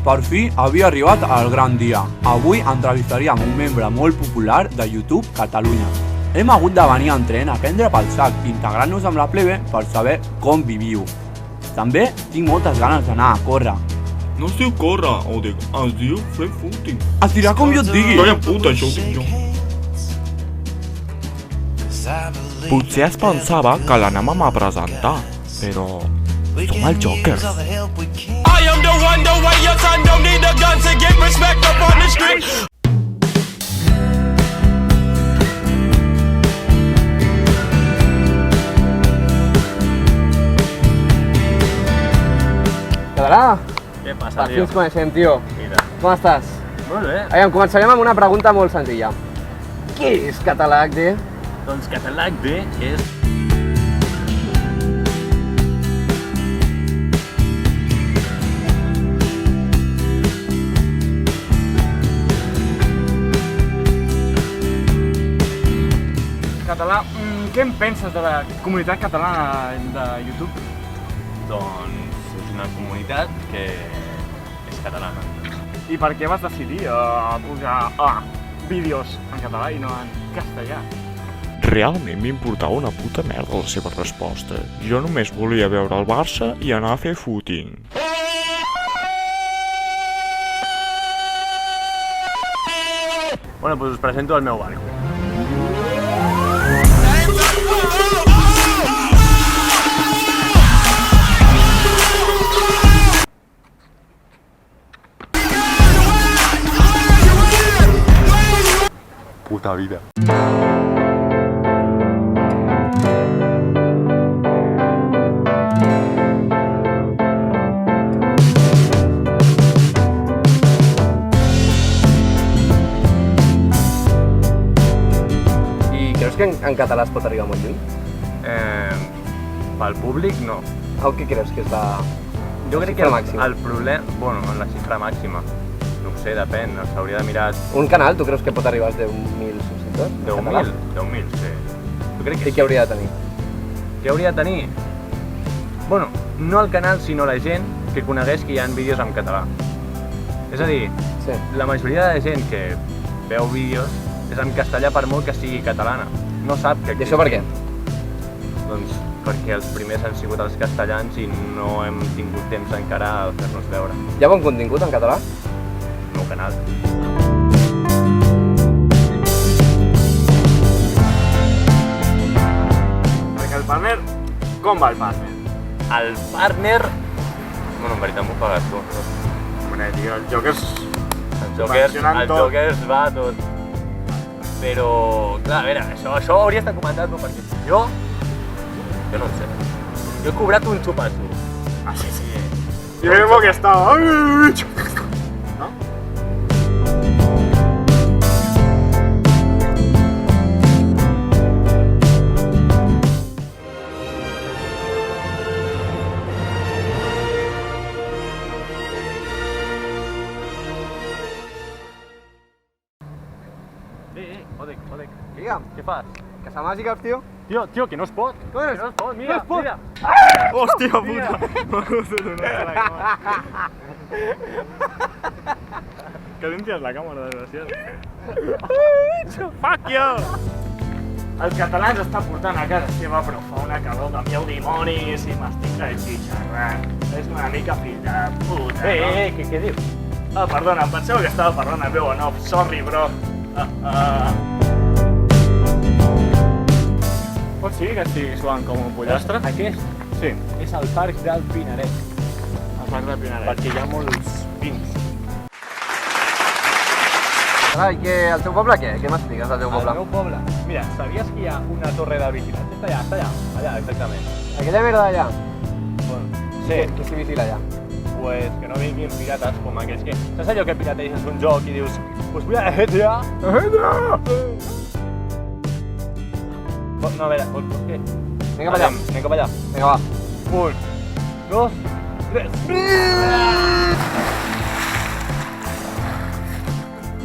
Per fi havia arribat el gran dia. Avui entrevistaríem un membre molt popular de YouTube Catalunya. Hem hagut de venir en tren a prendre pel sac, integrant-nos amb la plebe per saber com viviu. També tinc moltes ganes d'anar a córrer. No es diu córrer, es diu fer footing. Es dirà com jo et digui. Calla puta, això ho dic jo. Potser es pensava que l'anàvem a presentar, però som els Jokers. I am the one, the way your son don't need a gun to get respect up on the street. Català? Què passa, Per fi tio? ens coneixem, tio. Mira. Com estàs? Molt bé. Aviam, començarem amb una pregunta molt senzilla. Què és Català HD? Doncs Català HD és... Català, què en penses de la comunitat catalana de YouTube? Doncs és una comunitat que és catalana. I per què vas decidir pujar vídeos en català i no en castellà? Realment m'importava una puta merda la seva resposta. Jo només volia veure el Barça i anar a fer footing. Bueno, doncs us presento el meu barco. Puta vida. I creus que en català es pot arribar molt lluny? Pel públic, no. O què creus que és la... Jo la crec xifra que màxima? el problema... Bueno, en la xifra màxima. No ho sé, depèn. S'hauria de mirar... Un canal, tu creus que pot arribar als 10.000 subscriptors? en català? 10.000, sí. Jo crec que I què hauria de tenir? Què hauria de tenir? Bueno, no el canal, sinó la gent que conegués que hi ha vídeos en català. És a dir, Sí. la majoria de gent que veu vídeos és en castellà per molt que sigui catalana. No sap que... I això per què? Doncs perquè els primers han sigut els castellans i no hem tingut temps encara a fer-nos veure. Hi ha bon contingut en català? El meu canal. Perquè el partner... Com va el partner? El partner... Bueno, en veritat m'ho pagues tu. Hombre, tio, el joc és... El Jokers va tot. Però, clar, a veure, això hauries de comentar-ho, perquè jo no ho sé. Jo he cobrat un xupasso. Ah, sí, sí. I mismo que estaba... ¿No? Odec. Digue'm, Què fas? Casa Màgica, tio? Tio, que no es pot. No es pot, mira, no es pot. mira. Hòstia puta. Que limpias la càmera, desgraciat. Fuck you! El català ens està portant a casa seva, però fa una calor de mieu dimonis i m'estic xixarrant. És una mica fill de puta, no? Què dius? Ah, perdona, em penseu que estava parlant a veu en off. Sorry, bro. Pot ser que estigui suant com un pollastre? Aquest Sí, és el parc del Pinaret, el parc de Pinaret. perquè hi ha molts pins. Carai, el teu poble què? Què m'expliques del teu Al poble? meu poble, mira, sabies que hi ha una torre de vigilància? Està allà, exactament. Aquella merda d'allà? Bueno, Què s'hi vigila allà? pues que no vinguin pirates com aquells que... Saps allò que pirateges un joc i dius pues voy a GTA? No, a veure, pues què? Vinga per allà. Anem cap allà. Vinga, va. 1, 2, 3.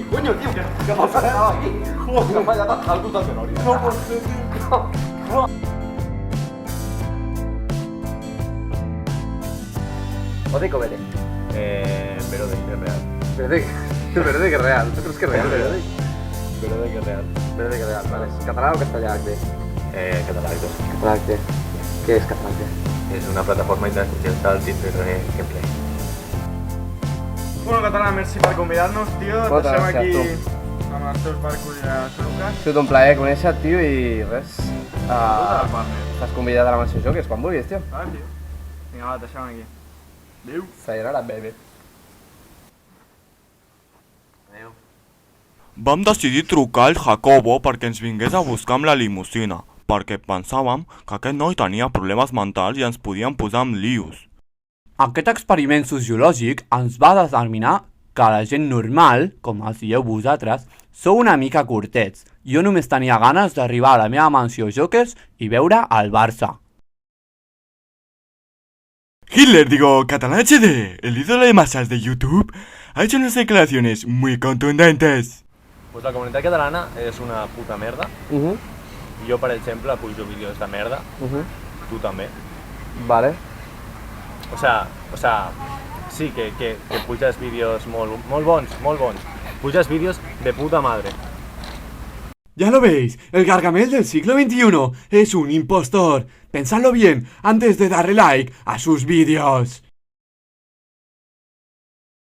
Coño, tio, que m'ha fallat aquí. Que m'ha fallat al costat de l'Ori. No pot ser, tio. Odico Vélez. pero de que es real. Verde que és real. Tu creus que és real, verde? Pero de que es real. Verde que és real, vale. És català o castellà, HT? Catalactos. Català, HT. Què és català, HT? Es una plataforma internacional de gameplay. Bueno, Català, merci per convidar-nos, tio. Et Moltes deixem gràcies, aquí amb els teus barcos i les truques. Ha sigut un plaer conèixer-te, tio, i res. Estàs convidat a la Mansió Joques quan vulguis, tio. Vale, tio. Vinga, va, et deixem aquí. Adéu. Sayonara, baby. Adéu. Vam decidir trucar al Jacobo perquè ens vingués a buscar amb la limusina, perquè pensàvem que aquest noi tenia problemes mentals i ens podien posar amb lius. Aquest experiment sociològic ens va determinar que la gent normal, com els dieu vosaltres, sou una mica curtets. Jo només tenia ganes d'arribar a la meva mansió Jokers i veure el Barça. Hitler, Catalán HD, el ídolo de masas de YouTube, ha hecho unas declaraciones muy contundentes. Pues la comunitat catalana és una puta merda. Jo, per exemple, pujo vídeos de merda. Tu també. Vale. O sea, sí que puges vídeos molt bons. Puges vídeos de puta madre. Ya lo veis, el Gargamel del siglo XXI es un impostor. Pensadlo bien antes de darle like a sus vídeos.